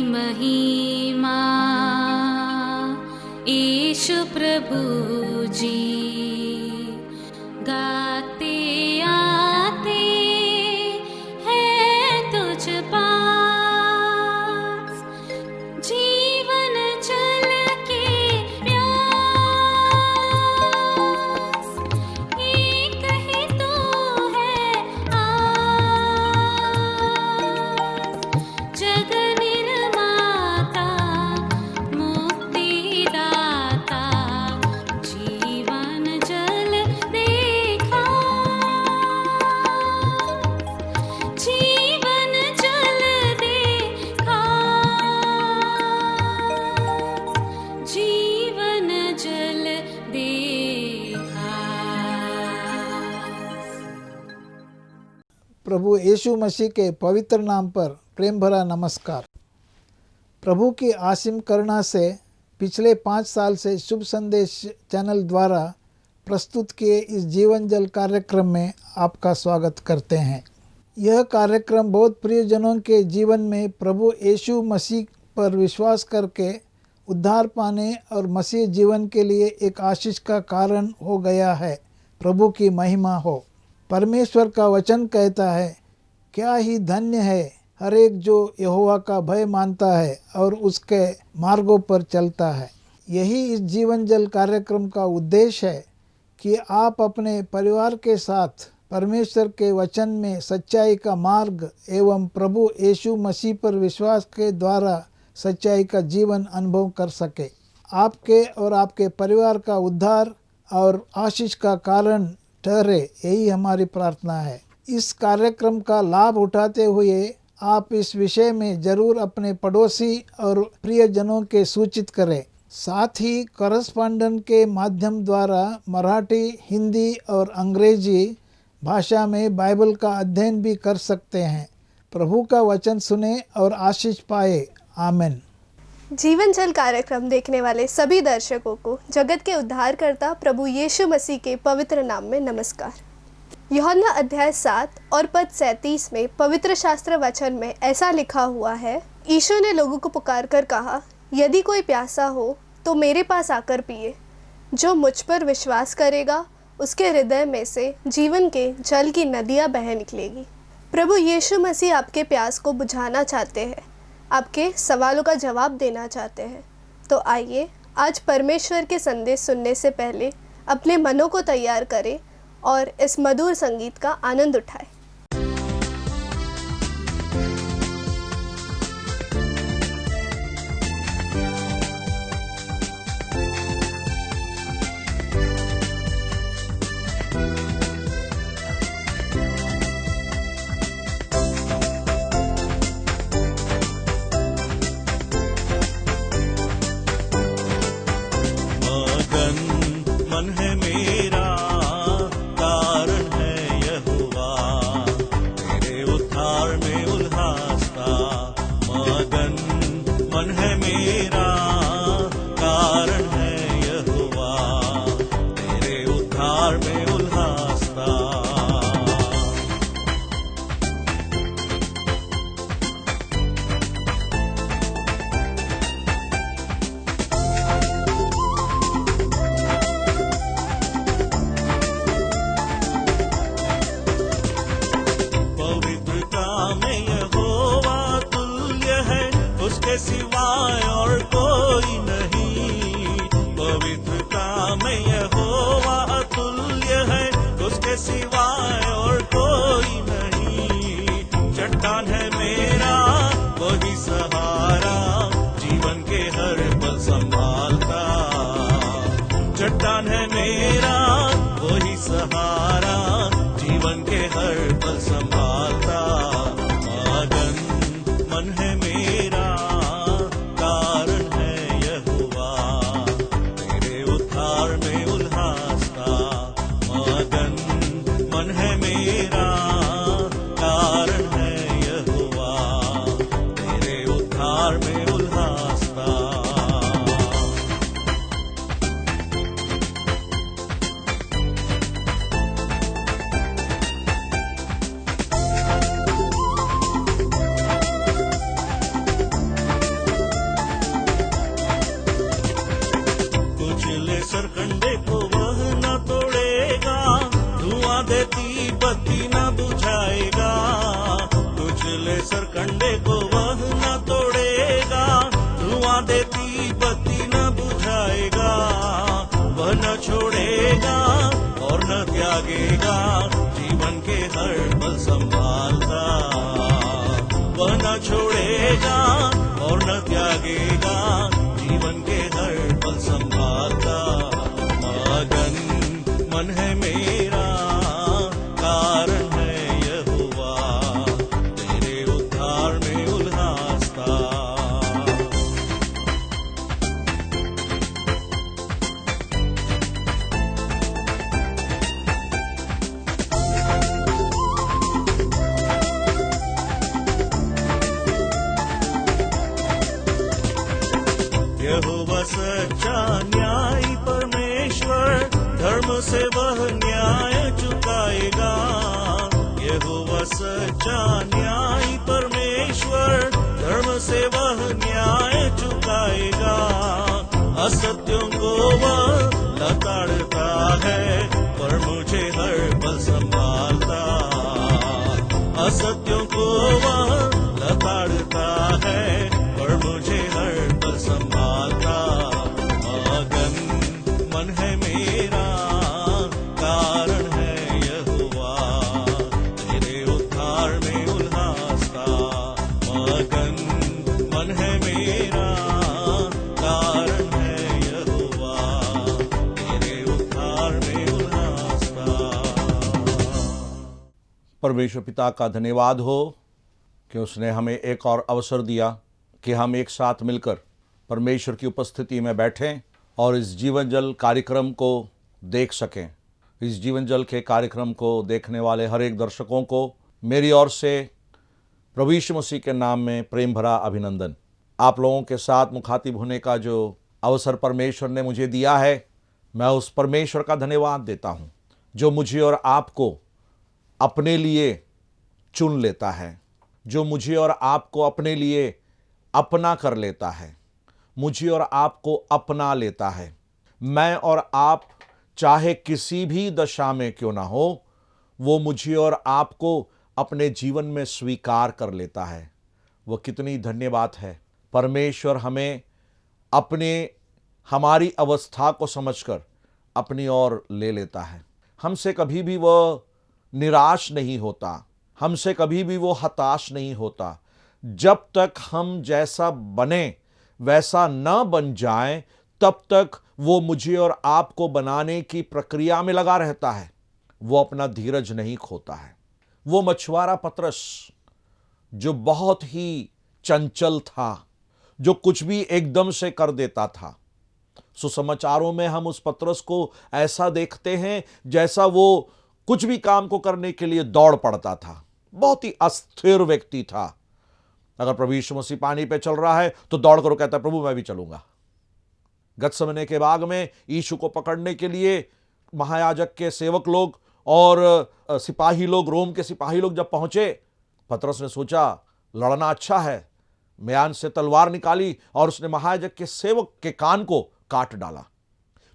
महिमा यीशु प्रभु जी गाते आते हैं तुझ पास जीवन जल के प्यास एक ही तो है आस जग निर्माता मुक्तिदाता जीवन जल देखा जीवन जल देखा जीवन जल देखा। प्रभु यीशु मसीह के पवित्र नाम पर प्रेम भरा नमस्कार। प्रभु की असीम करुणा से पिछले 5 साल से शुभ संदेश चैनल द्वारा प्रस्तुत किए इस जीवन जल कार्यक्रम में आपका स्वागत करते हैं। यह कार्यक्रम बहुत प्रियजनों के जीवन में प्रभु यीशु मसीह पर विश्वास करके उद्धार पाने और मसीह जीवन के लिए एक आशीष का कारण हो गया है। प्रभु की महिमा हो। परमेश्वर का वचन कहता है, क्या ही धन्य है हर एक जो यहोवा का भय मानता है और उसके मार्गों पर चलता है। यही इस जीवन जल कार्यक्रम का उद्देश्य है कि आप अपने परिवार के साथ परमेश्वर के वचन में सच्चाई का मार्ग एवं प्रभु यीशु मसीह पर विश्वास के द्वारा सच्चाई का जीवन अनुभव कर सके। आपके और आपके परिवार का उद्धार और आशीष का कारण ठहरे, यही हमारी प्रार्थना है। इस कार्यक्रम का लाभ उठाते हुए आप इस विषय में जरूर अपने पड़ोसी और प्रियजनों के सूचित करें। साथ ही करस्पॉन्डेंट के माध्यम द्वारा मराठी, हिंदी और अंग्रेजी भाषा में बाइबल का अध्ययन भी कर सकते हैं। प्रभु का वचन सुने और आशीष पाए। आमीन। जीवन जल कार्यक्रम देखने वाले सभी दर्शकों को जगत के उद्धारकर्ता प्रभु यीशु मसीह के पवित्र नाम में नमस्कार। यूहन्ना अध्याय 7 और पद 37 में पवित्र शास्त्र वचन में ऐसा लिखा हुआ है, यीशु ने लोगों को पुकार कर कहा, यदि कोई प्यासा हो तो मेरे पास आकर पिए। जो मुझ पर विश्वास करेगा उसके हृदय में से जीवन के जल की नदियाँ बह निकलेगी। प्रभु यीशु मसीह आपके प्यास को बुझाना चाहते हैं, आपके सवालों का जवाब देना चाहते हैं। तो आइए आज परमेश्वर के संदेश सुनने से पहले अपने मनों को तैयार करें और इस मधुर संगीत का आनंद उठाएं। मन है मेरा कारण है यहोवा, तेरे उद्धार में उल्लासता। मगन मन है मेरा कारण है यहोवा, तेरे उद्धार में उल्लासता। सिवाय और कोई नहीं, पवित्रता में यहोवा अतुल्य है, उसके सिवाय और कोई नहीं। चट्टान है मेरा वही सहारा, जीवन के हर पल संभालता। चट्टान है मेरा वही सहारा, जीवन के हर पल संभालता। मगन मन है मेरा छोड़ेगा और न त्यागेगा, जीवन के हर पल संभालता। वह न छोड़ेगा और न त्यागेगा, जीवन के हर पल संभालता। मगन मन है मेरा, कारण है यहोवा, तेरे उद्धार में उल्लासता। यहोवा सच्चा न्यायी परमेश्वर, धर्म से वह न्याय चुकाएगा। यहोवा सच्चा न्यायी परमेश्वर, धर्म से वह न्याय चुकाएगा। असत्यों को वह लताड़ता है, पर मुझे हर पल संभालता। असत्यों को वह लताड़ता है, पर मुझे हर पल संभालता। मगन मन है मेरा, कारण है यहोवा, तेरे उद्धार में उल्लासता। मगन मन है मेरा, कारण है यहोवा, तेरे उद्धार में उल्लासता। परमेश्वर पिता का धन्यवाद हो कि उसने हमें एक और अवसर दिया कि हम एक साथ मिलकर परमेश्वर की उपस्थिति में बैठें और इस जीवन जल कार्यक्रम को देख सकें। इस जीवन जल के कार्यक्रम को देखने वाले हर एक दर्शकों को मेरी ओर से प्रभु यीशु मसीह के नाम में प्रेम भरा अभिनंदन। आप लोगों के साथ मुखातिब होने का जो अवसर परमेश्वर ने मुझे दिया है, मैं उस परमेश्वर का धन्यवाद देता हूँ जो मुझे और आपको अपने लिए चुन लेता है, जो मुझे और आपको अपने लिए अपना कर लेता है, मुझे और आपको अपना लेता है। मैं और आप चाहे किसी भी दशा में क्यों ना हो, वो मुझे और आपको अपने जीवन में स्वीकार कर लेता है। वो कितनी धन्य बात है। परमेश्वर हमें हमारी अवस्था को समझकर अपनी ओर ले लेता है। हमसे कभी भी वह निराश नहीं होता, हमसे कभी भी वो हताश नहीं होता। जब तक हम जैसा बने वैसा न बन जाए, तब तक वो मुझे और आपको बनाने की प्रक्रिया में लगा रहता है। वो अपना धीरज नहीं खोता है। वो मछुआरा पतरस जो बहुत ही चंचल था, जो कुछ भी एकदम से कर देता था, सुसमाचारों में हम उस पतरस को ऐसा देखते हैं जैसा वो कुछ भी काम को करने के लिए दौड़ पड़ता था। बहुत ही अस्थिर व्यक्ति था। अगर प्रभु यीशु मसीह पानी पे चल रहा है तो दौड़ कर कहता है, प्रभु मैं भी चलूंगा। गतसमने के बाग में यीशु को पकड़ने के लिए महायाजक के सेवक लोग और सिपाही लोग, रोम के सिपाही लोग जब पहुंचे, पतरस ने सोचा लड़ना अच्छा है, म्यान से तलवार निकाली और उसने महायाजक के सेवक के कान को काट डाला।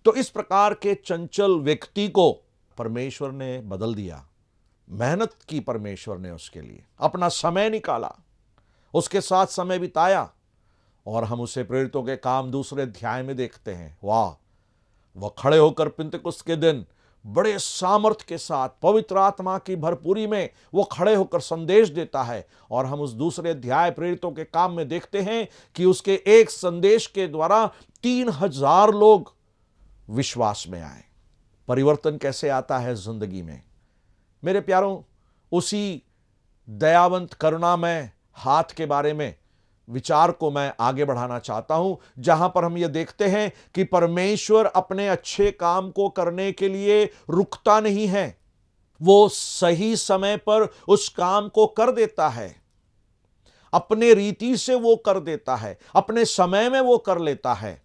तो इस प्रकार के चंचल व्यक्ति को परमेश्वर ने बदल दिया। मेहनत की परमेश्वर ने उसके लिए, अपना समय निकाला, उसके साथ समय बिताया। और हम उसे प्रेरितों के काम दूसरे अध्याय में देखते हैं। वाह, वह खड़े होकर पिंतकुस्त के दिन बड़े सामर्थ के साथ पवित्र आत्मा की भरपूरी में वो खड़े होकर संदेश देता है। और हम उस दूसरे अध्याय प्रेरितों के काम में देखते हैं कि उसके एक संदेश के द्वारा 3000 लोग विश्वास में आए। परिवर्तन कैसे आता है जिंदगी में? मेरे प्यारों, उसी दयावंत करुणामय हाथ के बारे में विचार को मैं आगे बढ़ाना चाहता हूं, जहां पर हम यह देखते हैं कि परमेश्वर अपने अच्छे काम को करने के लिए रुकता नहीं है। वो सही समय पर उस काम को कर देता है, अपने रीति से वो कर देता है, अपने समय में वो कर लेता है।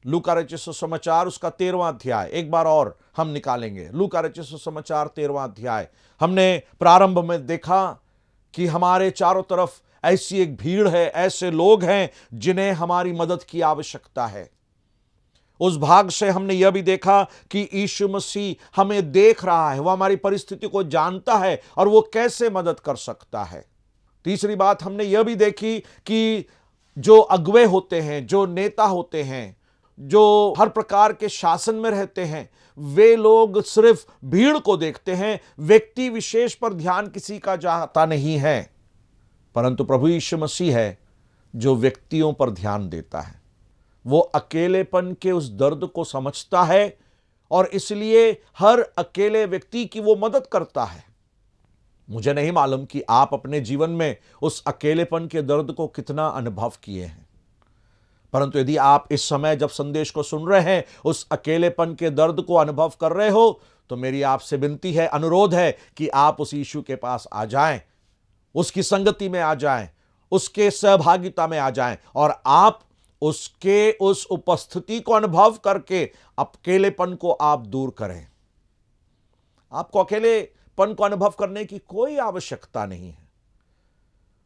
लूका रचित सुसमाचार उसका 13वां अध्याय एक बार और हम निकालेंगे। लूका रचित सुसमाचार 13वां अध्याय। हमने प्रारंभ में देखा कि हमारे चारों तरफ ऐसी एक भीड़ है, ऐसे लोग हैं जिन्हें हमारी मदद की आवश्यकता है। उस भाग से हमने यह भी देखा कि यीशु मसीह हमें देख रहा है, वह हमारी परिस्थिति को जानता है और वो कैसे मदद कर सकता है। तीसरी बात हमने यह भी देखी कि जो अगुवे होते हैं, जो नेता होते हैं, जो हर प्रकार के शासन में रहते हैं, वे लोग सिर्फ भीड़ को देखते हैं, व्यक्ति विशेष पर ध्यान किसी का जाता नहीं है। परंतु प्रभु यीशु मसीह है जो व्यक्तियों पर ध्यान देता है। वो अकेलेपन के उस दर्द को समझता है और इसलिए हर अकेले व्यक्ति की वो मदद करता है। मुझे नहीं मालूम कि आप अपने जीवन में उस अकेलेपन के दर्द को कितना अनुभव किए हैं, परंतु यदि आप इस समय जब संदेश को सुन रहे हैं उस अकेलेपन के दर्द को अनुभव कर रहे हो, तो मेरी आपसे विनती है, अनुरोध है कि आप उस यीशु के पास आ जाएं, उसकी संगति में आ जाएं, उसके सहभागिता में आ जाएं और आप उसके उस उपस्थिति को अनुभव करके अकेलेपन को आप दूर करें। आपको अकेलेपन को अनुभव करने की कोई आवश्यकता नहीं है।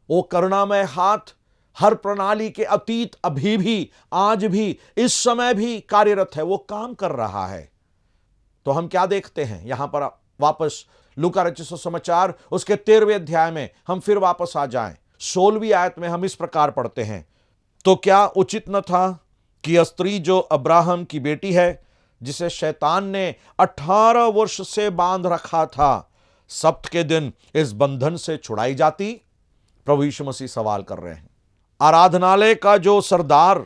वो करुणामय हाथ हर प्रणाली के अतीत अभी भी, आज भी, इस समय भी कार्यरत है, वो काम कर रहा है। तो हम क्या देखते हैं यहां पर, वापस लूका रचित सुसमाचार उसके 13वें अध्याय में हम फिर वापस आ जाएं। 16वीं आयत में हम इस प्रकार पढ़ते हैं, तो क्या उचित न था कि स्त्री जो अब्राहम की बेटी है, जिसे शैतान ने 18 वर्ष से बांध रखा था, सब्त के दिन इस बंधन से छुड़ाई जाती? प्रभु यीशु मसीह सवाल कर रहे हैं। आराधनालय का जो सरदार,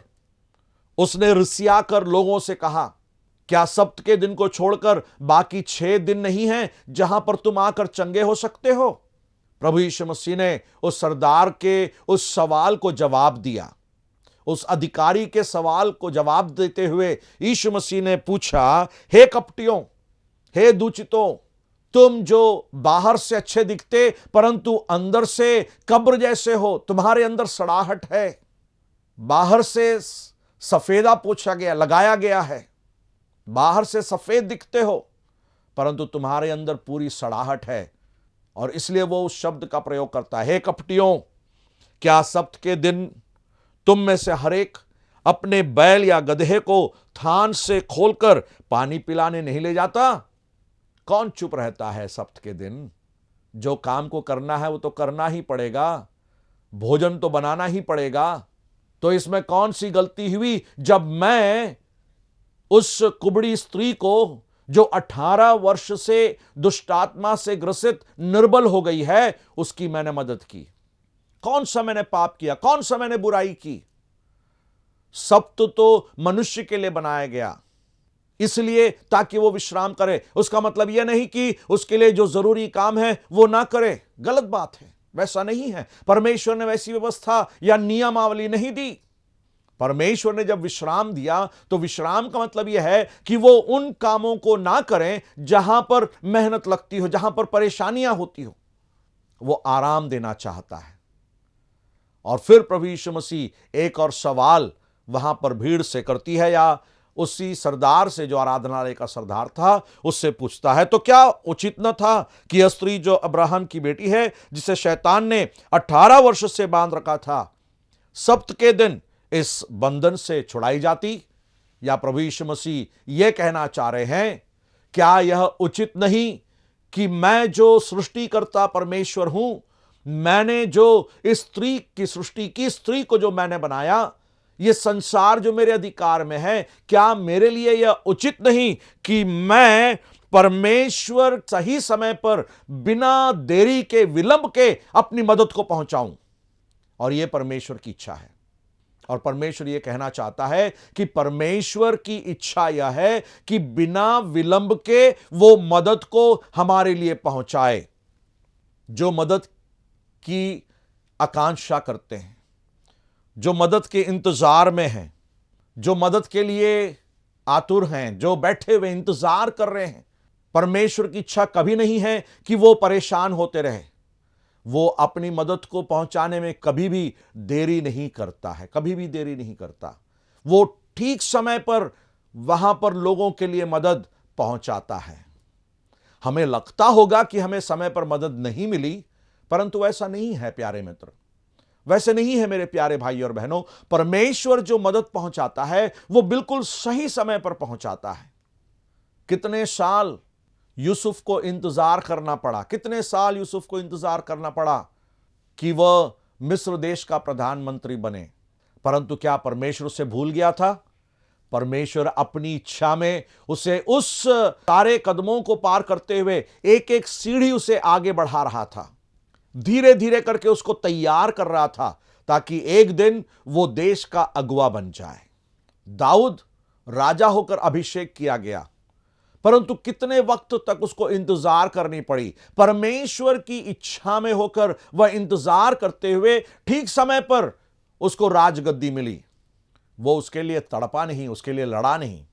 उसने रिसिया कर लोगों से कहा, क्या सब्त के दिन को छोड़कर बाकी 6 दिन नहीं हैं जहां पर तुम आकर चंगे हो सकते हो? प्रभु यीशु मसीह ने उस सरदार के उस सवाल को जवाब दिया। उस अधिकारी के सवाल को जवाब देते हुए यीशु मसीह ने पूछा, हे कपटियों, हे दूषितों, तुम जो बाहर से अच्छे दिखते परंतु अंदर से कब्र जैसे हो, तुम्हारे अंदर सड़ाहट है। बाहर से सफेदा पोछा गया, लगाया गया है, बाहर से सफेद दिखते हो परंतु तुम्हारे अंदर पूरी सड़ाहट है। और इसलिए वो उस शब्द का प्रयोग करता है, हे कपटियों, क्या सब्त के दिन तुम में से हर एक अपने बैल या गधे को थान से खोलकर पानी पिलाने नहीं ले जाता? कौन चुप रहता है सब्त के दिन? जो काम को करना है वो तो करना ही पड़ेगा, भोजन तो बनाना ही पड़ेगा। तो इसमें कौन सी गलती हुई जब मैं उस कुबड़ी स्त्री को जो 18 वर्ष से दुष्टात्मा से ग्रसित निर्बल हो गई है, उसकी मैंने मदद की? कौन सा मैंने पाप किया? कौन सा मैंने बुराई की? सब्त तो मनुष्य के लिए बनाया गया, इसलिए ताकि वो विश्राम करे। उसका मतलब यह नहीं कि उसके लिए जो जरूरी काम है वो ना करे, गलत बात है, वैसा नहीं है। परमेश्वर ने वैसी व्यवस्था या नियमावली नहीं दी। परमेश्वर ने जब विश्राम दिया तो विश्राम का मतलब यह है कि वो उन कामों को ना करें जहां पर मेहनत लगती हो, जहां पर परेशानियां होती हो। वो आराम देना चाहता है। और फिर प्रभु यीशु मसीह एक और सवाल वहां पर भीड़ से करती है, या उसी सरदार से, जो आराधनालय का सरदार था, उससे पूछता है, तो क्या उचित न था कि यह स्त्री जो अब्राहम की बेटी है, जिसे शैतान ने 18 वर्ष से बांध रखा था, सब्त के दिन इस बंधन से छुड़ाई जाती? या प्रभु यीशु मसीह यह कहना चाह रहे हैं, क्या यह उचित नहीं कि मैं जो सृष्टिकर्ता परमेश्वर हूं, मैंने जो इस स्त्री की सृष्टि की, स्त्री को जो मैंने बनाया, यह संसार जो मेरे अधिकार में है, क्या मेरे लिए यह उचित नहीं कि मैं परमेश्वर सही समय पर बिना देरी के, विलंब के अपनी मदद को पहुंचाऊं? और यह परमेश्वर की इच्छा है। और परमेश्वर यह कहना चाहता है कि परमेश्वर की इच्छा यह है कि बिना विलंब के वो मदद को हमारे लिए पहुंचाए। जो मदद की आकांक्षा करते हैं, जो मदद के इंतजार में हैं, जो मदद के लिए आतुर हैं, जो बैठे हुए इंतजार कर रहे हैं, परमेश्वर की इच्छा कभी नहीं है कि वो परेशान होते रहे। वो अपनी मदद को पहुंचाने में कभी भी देरी नहीं करता है, कभी भी देरी नहीं करता। वो ठीक समय पर वहां पर लोगों के लिए मदद पहुंचाता है। हमें लगता होगा कि हमें समय पर मदद नहीं मिली, परंतु ऐसा नहीं है प्यारे मित्र, वैसे नहीं है मेरे प्यारे भाई और बहनों। परमेश्वर जो मदद पहुंचाता है वो बिल्कुल सही समय पर पहुंचाता है। कितने साल यूसुफ को इंतजार करना पड़ा, कितने साल यूसुफ को इंतजार करना पड़ा कि वह मिस्र देश का प्रधानमंत्री बने, परंतु क्या परमेश्वर उसे भूल गया था? परमेश्वर अपनी इच्छा में उसे उस सारे कदमों को पार करते हुए एक एक सीढ़ी उसे आगे बढ़ा रहा था, धीरे धीरे करके उसको तैयार कर रहा था ताकि एक दिन वो देश का अगुवा बन जाए। दाऊद राजा होकर अभिषेक किया गया, परंतु कितने वक्त तक उसको इंतजार करनी पड़ी। परमेश्वर की इच्छा में होकर वह इंतजार करते हुए ठीक समय पर उसको राजगद्दी मिली। वो उसके लिए तड़पा नहीं, उसके लिए लड़ा नहीं,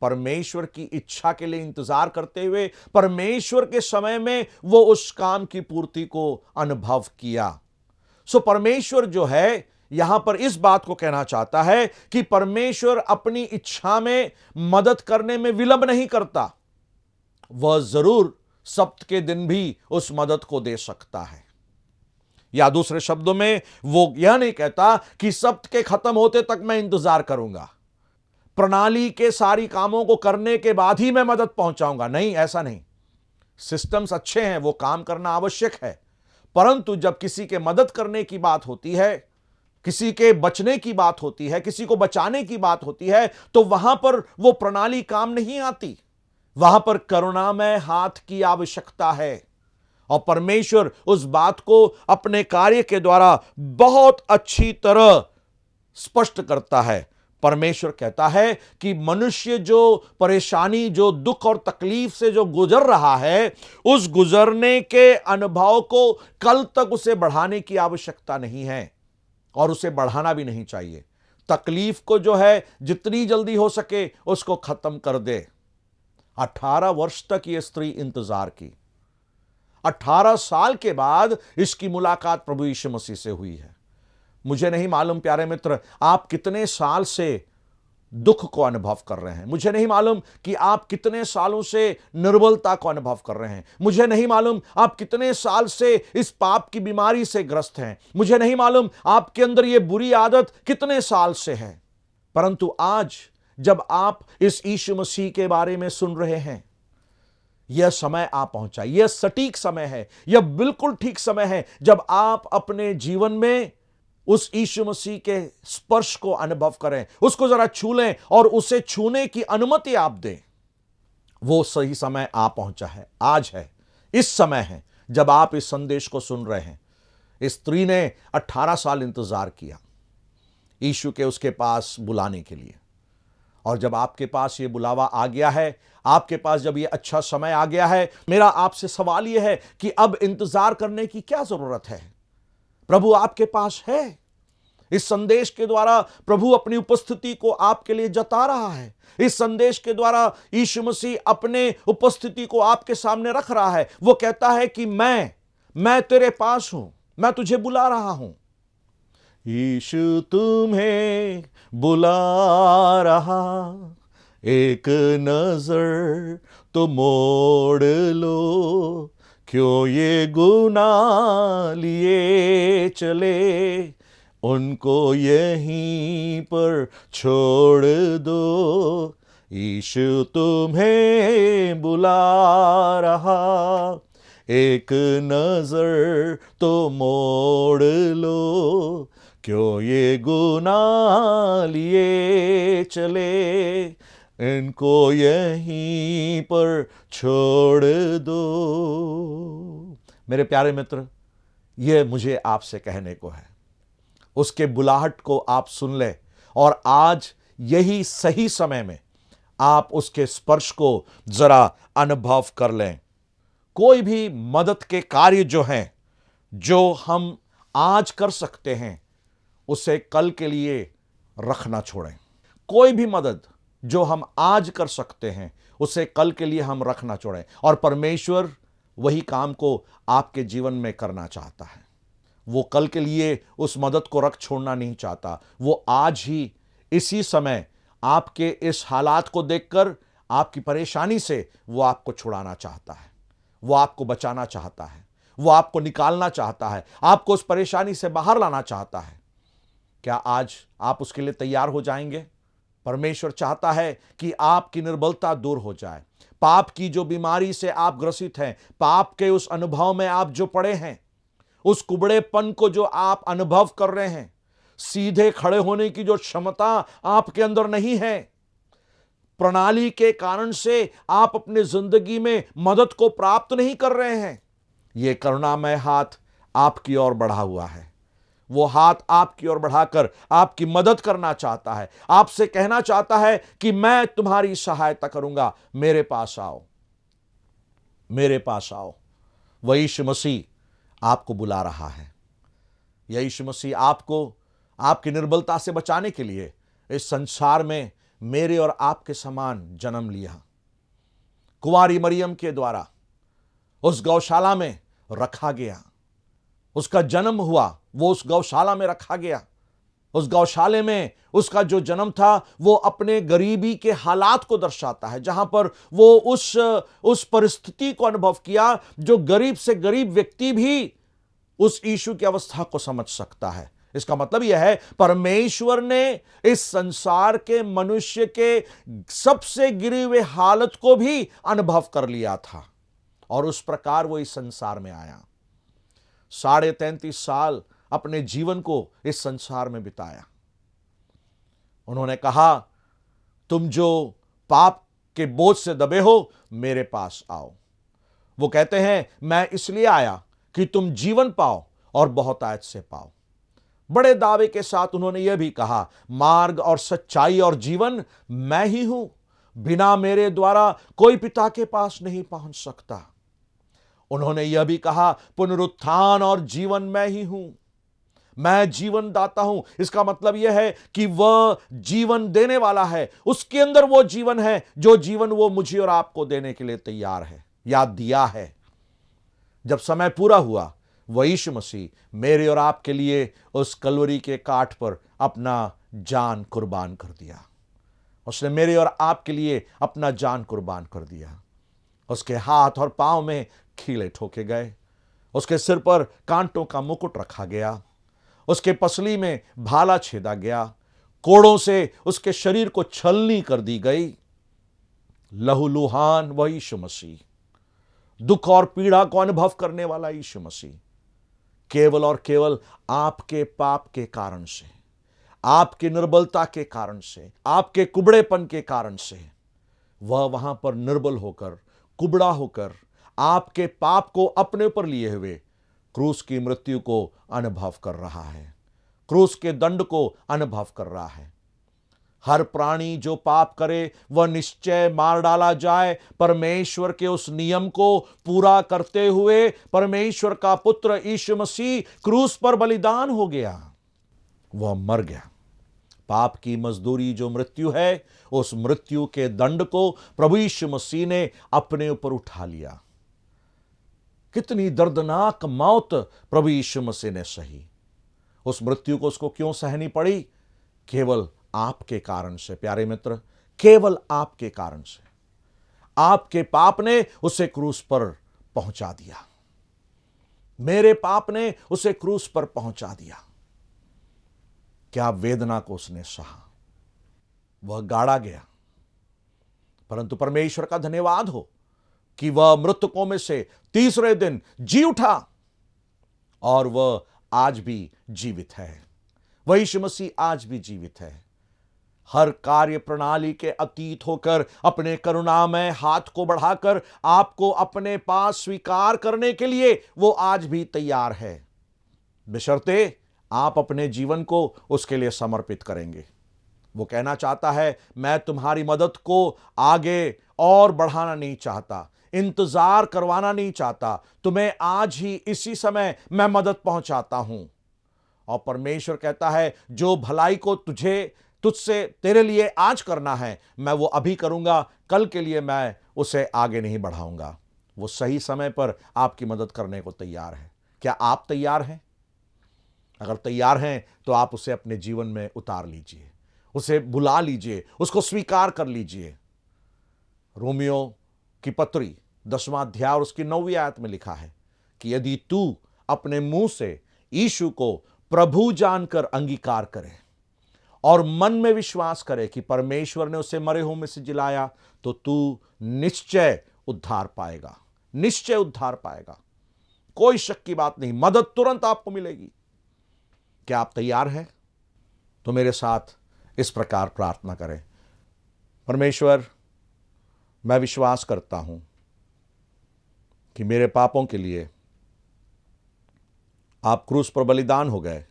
परमेश्वर की इच्छा के लिए इंतजार करते हुए परमेश्वर के समय में वो उस काम की पूर्ति को अनुभव किया। सो परमेश्वर जो है यहां पर इस बात को कहना चाहता है कि परमेश्वर अपनी इच्छा में मदद करने में विलंब नहीं करता, वह जरूर सब्त के दिन भी उस मदद को दे सकता है। या दूसरे शब्दों में वो यह नहीं कहता कि सब्त के खत्म होते तक मैं इंतजार करूंगा, प्रणाली के सारी कामों को करने के बाद ही मैं मदद पहुंचाऊंगा। नहीं, ऐसा नहीं। सिस्टम्स अच्छे हैं, वो काम करना आवश्यक है, परंतु जब किसी के मदद करने की बात होती है, किसी के बचने की बात होती है, किसी को बचाने की बात होती है, तो वहां पर वो प्रणाली काम नहीं आती। वहां पर करुणामय हाथ की आवश्यकता है और परमेश्वर उस बात को अपने कार्य के द्वारा बहुत अच्छी तरह स्पष्ट करता है। परमेश्वर कहता है कि मनुष्य जो परेशानी, जो दुख और तकलीफ से जो गुजर रहा है, उस गुजरने के अनुभव को कल तक उसे बढ़ाने की आवश्यकता नहीं है और उसे बढ़ाना भी नहीं चाहिए। तकलीफ को जो है जितनी जल्दी हो सके उसको खत्म कर दे। 18 वर्ष तक यह स्त्री इंतजार की। 18 साल के बाद इसकी मुलाकात प्रभु यीशु मसीह से हुई है। मुझे नहीं मालूम प्यारे मित्र, आप कितने साल से दुख को अनुभव कर रहे हैं। मुझे नहीं मालूम कि आप कितने सालों से निर्बलता को अनुभव कर रहे हैं। मुझे नहीं मालूम आप कितने साल से इस पाप की बीमारी से ग्रस्त हैं। मुझे नहीं मालूम आपके अंदर यह बुरी आदत कितने साल से है, परंतु आज जब आप इस यीशु मसीह के बारे में सुन रहे हैं, यह समय आ पहुंचा, यह सटीक समय है, यह बिल्कुल ठीक समय है जब आप अपने जीवन में उस यीशु मसीह के स्पर्श को अनुभव करें, उसको जरा छू लें और उसे छूने की अनुमति आप दें। वो सही समय आ पहुंचा है, आज है, इस समय है जब आप इस संदेश को सुन रहे हैं। इस स्त्री ने 18 साल इंतजार किया यीशु के उसके पास बुलाने के लिए, और जब आपके पास ये बुलावा आ गया है, आपके पास जब ये अच्छा समय आ गया है, मेरा आपसे सवाल यह है कि अब इंतजार करने की क्या जरूरत है? प्रभु आपके पास है। इस संदेश के द्वारा प्रभु अपनी उपस्थिति को आपके लिए जता रहा है। इस संदेश के द्वारा यीशु मसीह अपने उपस्थिति को आपके सामने रख रहा है। वो कहता है कि मैं तेरे पास हूं, मैं तुझे बुला रहा हूं। यीशु तुम्हें बुला रहा, एक नजर तो मोड़ लो, क्यों ये गुनाह लिए चले, उनको यहीं पर छोड़ दो। यीशु तुम्हें बुला रहा, एक नजर तो मोड़ लो, क्यों ये गुनाह लिए चले, इनको यहीं पर छोड़ दो। मेरे प्यारे मित्र, यह मुझे आपसे कहने को है। उसके बुलाहट को आप सुन ले और आज यही सही समय में आप उसके स्पर्श को जरा अनुभव कर लें। कोई भी मदद के कार्य जो हैं, जो हम आज कर सकते हैं, उसे कल के लिए रखना छोड़ें। कोई भी मदद जो हम आज कर सकते हैं, उसे कल के लिए हम रखना छोड़ें। और परमेश्वर वही काम को आपके जीवन में करना चाहता है। वो कल के लिए उस मदद को रख छोड़ना नहीं चाहता। वो आज ही इसी समय आपके इस हालात को देखकर, आपकी परेशानी से वो आपको छुड़ाना चाहता है, वो आपको बचाना चाहता है, वो आपको निकालना चाहता है, आपको उस परेशानी से बाहर लाना चाहता है। क्या आज आप उसके लिए तैयार हो जाएंगे? परमेश्वर चाहता है कि आपकी निर्बलता दूर हो जाए। पाप की जो बीमारी से आप ग्रसित हैं, पाप के उस अनुभव में आप जो पड़े हैं, उस कुबड़ेपन को जो आप अनुभव कर रहे हैं, सीधे खड़े होने की जो क्षमता आपके अंदर नहीं है, प्रणाली के कारण से आप अपनी जिंदगी में मदद को प्राप्त नहीं कर रहे हैं, यह करुणामय हाथ आपकी ओर बढ़ा हुआ है। वो हाथ आपकी ओर बढ़ाकर आपकी मदद करना चाहता है, आपसे कहना चाहता है कि मैं तुम्हारी सहायता करूंगा, मेरे पास आओ, मेरे पास आओ। वह यीशु मसीह आपको बुला रहा है। यह यीशु मसीह आपको आपकी निर्बलता से बचाने के लिए इस संसार में मेरे और आपके समान जन्म लिया। कुंवारी मरियम के द्वारा उस गौशाला में रखा गया, उसका जन्म हुआ, वो उस गौशाला में रखा गया। उस गौशाले में उसका जो जन्म था वो अपने गरीबी के हालात को दर्शाता है, जहां पर वो उस परिस्थिति को अनुभव किया जो गरीब से गरीब व्यक्ति भी उस यीशु की अवस्था को समझ सकता है। इसका मतलब यह है परमेश्वर ने इस संसार के मनुष्य के सबसे गिरे हुए हालत को भी अनुभव कर लिया था और उस प्रकार वो इस संसार में आया। 33.5 साल अपने जीवन को इस संसार में बिताया। उन्होंने कहा, तुम जो पाप के बोझ से दबे हो, मेरे पास आओ। वो कहते हैं, मैं इसलिए आया कि तुम जीवन पाओ और बहुतायत से पाओ। बड़े दावे के साथ उन्होंने यह भी कहा, मार्ग और सच्चाई और जीवन मैं ही हूं, बिना मेरे द्वारा कोई पिता के पास नहीं पहुंच सकता। उन्होंने यह भी कहा, पुनरुत्थान और जीवन मैं ही हूं, मैं जीवन दाता हूं। इसका मतलब यह है कि वह जीवन देने वाला है, उसके अंदर वो जीवन है जो जीवन वो मुझे और आपको देने के लिए तैयार है या दिया है। जब समय पूरा हुआ, वह यीशु मसीह मेरे और आपके लिए उस कलवरी के काठ पर अपना जान कुर्बान कर दिया। उसने मेरे और आपके लिए अपना जान कुर्बान कर दिया। उसके हाथ और पांव में खीले ठोके गए, उसके सिर पर कांटों का मुकुट रखा गया, उसके पसली में भाला छेदा गया, कोड़ों से उसके शरीर को छलनी कर दी गई। लहूलुहान वह यीशु मसीह, दुख और पीड़ा को अनुभव करने वाला यीशु मसीह, केवल और केवल आपके पाप के कारण से, आपकी निर्बलता के कारण से, आपके कुबड़ेपन के कारण से वह वहां पर निर्बल होकर, कुबड़ा होकर, आपके पाप को अपने ऊपर लिए हुए क्रूस की मृत्यु को अनुभव कर रहा है, क्रूस के दंड को अनुभव कर रहा है। हर प्राणी जो पाप करे वह निश्चय मार डाला जाए, परमेश्वर के उस नियम को पूरा करते हुए परमेश्वर का पुत्र यीशु मसीह क्रूस पर बलिदान हो गया, वह मर गया। पाप की मजदूरी जो मृत्यु है, उस मृत्यु के दंड को प्रभु यीशु मसीह ने अपने ऊपर उठा लिया। कितनी दर्दनाक मौत प्रभु यीशु मसीह ने सही। उस मृत्यु को उसको क्यों सहनी पड़ी? केवल आपके कारण से प्यारे मित्र, केवल आपके कारण से। आपके पाप ने उसे क्रूस पर पहुंचा दिया, मेरे पाप ने उसे क्रूस पर पहुंचा दिया। क्या वेदना को उसने सहा, वह गाड़ा गया, परंतु परमेश्वर का धन्यवाद हो कि वह मृतकों में से तीसरे दिन जी उठा और वह आज भी जीवित है। वह यीशु मसीह आज भी जीवित है। हर कार्य प्रणाली के अतीत होकर अपने करुणामय हाथ को बढ़ाकर आपको अपने पास स्वीकार करने के लिए वो आज भी तैयार है, बशर्ते आप अपने जीवन को उसके लिए समर्पित करेंगे। वो कहना चाहता है, मैं तुम्हारी मदद को आगे और बढ़ाना नहीं चाहता, इंतजार करवाना नहीं चाहता, तुम्हें आज ही इसी समय मैं मदद पहुंचाता हूं। और परमेश्वर कहता है, जो भलाई को तुझसे तेरे लिए आज करना है, मैं वो अभी करूंगा, कल के लिए मैं उसे आगे नहीं बढ़ाऊंगा। वो सही समय पर आपकी मदद करने को तैयार है। क्या आप तैयार हैं? अगर तैयार हैं तो आप उसे अपने जीवन में उतार लीजिए, उसे बुला लीजिए, उसको स्वीकार कर लीजिए। रोमियो की पत्री 10वां अध्याय और उसकी 9वीं आयत में लिखा है कि यदि तू अपने मुंह से यीशु को प्रभु जानकर अंगीकार करे और मन में विश्वास करे कि परमेश्वर ने उसे मरे हुए में से जिलाया, तो तू निश्चय उद्धार पाएगा, निश्चय उद्धार पाएगा। कोई शक की बात नहीं, मदद तुरंत आपको मिलेगी। क्या आप तैयार हैं? तो मेरे साथ इस प्रकार प्रार्थना करें। परमेश्वर, मैं विश्वास करता हूं कि मेरे पापों के लिए आप क्रूस पर बलिदान हो गए,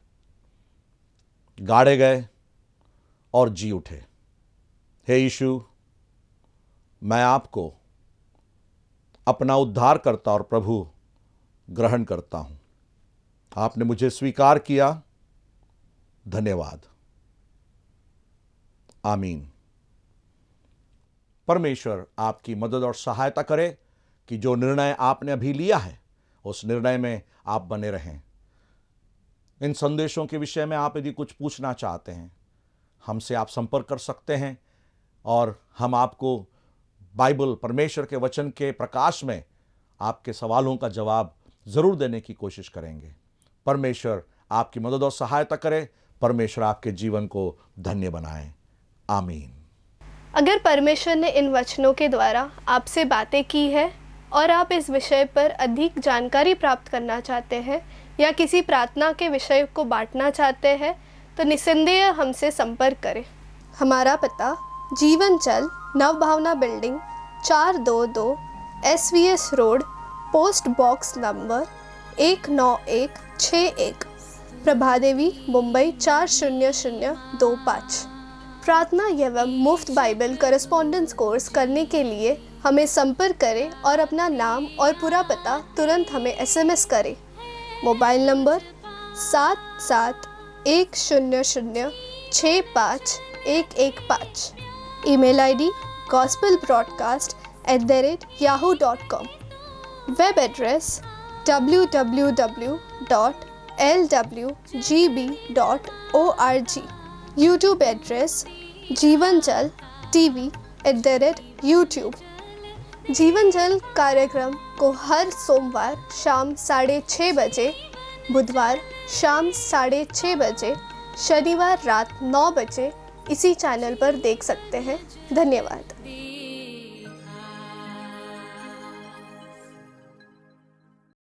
गाड़े गए और जी उठे। हे यीशु, मैं आपको अपना उद्धारकर्ता और प्रभु ग्रहण करता हूं। आपने मुझे स्वीकार किया, धन्यवाद। आमीन। परमेश्वर आपकी मदद और सहायता करे कि जो निर्णय आपने अभी लिया है उस निर्णय में आप बने रहें। इन संदेशों के विषय में आप यदि कुछ पूछना चाहते हैं, हमसे आप संपर्क कर सकते हैं और हम आपको बाइबल, परमेश्वर के वचन के प्रकाश में आपके सवालों का जवाब जरूर देने की कोशिश करेंगे। परमेश्वर आपकी मदद और सहायता करे। परमेश्वर आपके जीवन को धन्य बनाए। आमीन। अगर परमेश्वर ने इन वचनों के द्वारा आपसे बातें की है और आप इस विषय पर अधिक जानकारी प्राप्त करना चाहते हैं या किसी प्रार्थना के विषय को बांटना चाहते हैं, तो निस्संदेह हमसे संपर्क करें। हमारा पता जीवन चल, Navbhavna building, 422 SVS road, post box number 19161, Prabhadevi, Mumbai 40025। प्रार्थना एवं मुफ्त बाइबल कॉरेस्पॉन्डेंस कोर्स करने के लिए हमें संपर्क करें और अपना नाम और पूरा पता तुरंत हमें SMS करें। Mobile number 7710065115। Email ID gospelbroadcast@yahoo.com। Web address www.lwgb.org। YouTube address जीवन जल TV@YouTube। जीवन जल कार्यक्रम को हर सोमवार शाम 6:30 बजे, बुधवार शाम 6:30 बजे, शनिवार रात 9 बजे इसी चैनल पर देख सकते हैं। धन्यवाद।